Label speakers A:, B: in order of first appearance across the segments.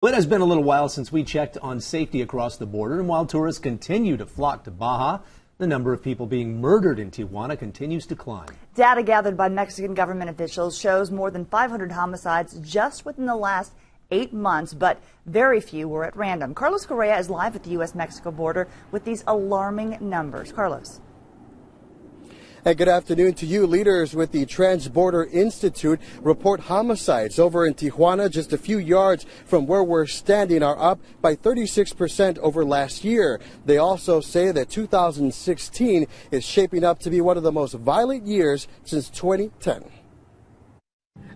A: It has been a little while since we checked on safety across the border, and while tourists continue to flock to Baja, the number of people being murdered in Tijuana continues to climb.
B: Data gathered by Mexican government officials shows more than 500 homicides just within the last 8 months, but very few were at random. Carlos Correa is live at the U.S.-Mexico border with these alarming numbers. Carlos.
C: And good afternoon to you. Leaders with the Trans-Border Institute report homicides over in Tijuana, just a few yards from where we're standing, are up by 36% over last year. They also say that 2016 is shaping up to be one of the most violent years since 2010.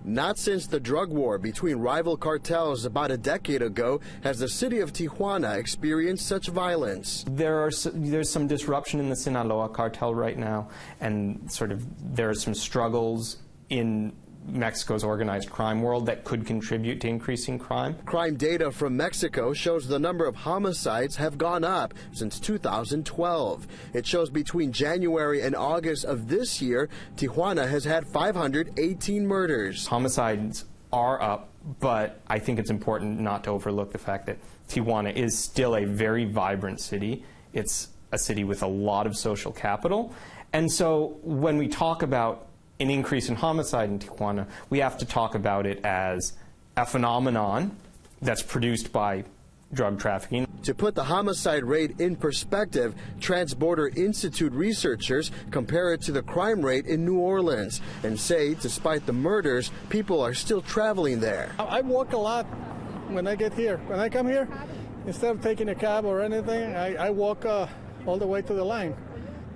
C: Not since the drug war between rival cartels about a decade ago has the city of Tijuana experienced such violence.
D: There's some disruption in the Sinaloa cartel right now, and there are some struggles in Mexico's organized crime world that could contribute to increasing crime.
C: Crime data from Mexico shows the number of homicides have gone up since 2012. It shows between January and August of this year, Tijuana has had 518 murders.
D: Homicides are up, but I think it's important not to overlook the fact that Tijuana is still a very vibrant city. It's a city with a lot of social capital. And so when we talk about an increase in homicide in Tijuana, we have to talk about it as a phenomenon that's produced by drug trafficking.
C: To put the homicide rate in perspective, Trans-Border Institute researchers compare it to the crime rate in New Orleans and say, despite the murders, people are still traveling there.
E: I walk a lot when I get here. When I come here, instead of taking a cab or anything, I walk all the way to the line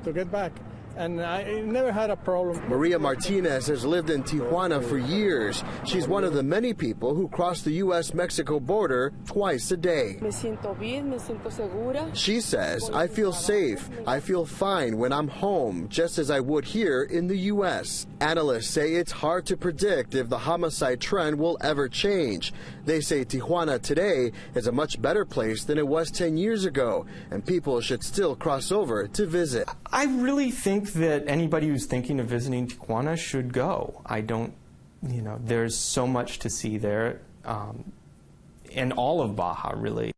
E: to get back. And I never had a problem.
C: Maria Martinez has lived in Tijuana for years. She's one of the many people who cross the U.S.-Mexico border twice a day. She says, I feel safe, I feel fine when I'm home, just as I would here in the U.S. Analysts say it's hard to predict if the homicide trend will ever change. They say Tijuana today is a much better place than it was 10 years ago, and people should still cross over to visit.
D: I really think that anybody who's thinking of visiting Tijuana should go. There's so much to see there, in all of Baja, really.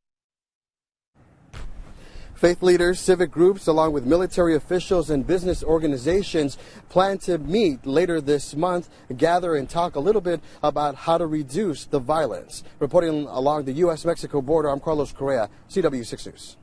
C: Faith leaders, civic groups, along with military officials and business organizations plan to meet later this month, gather and talk a little bit about how to reduce the violence. Reporting along the U.S.-Mexico border, I'm Carlos Correa, CW6 News.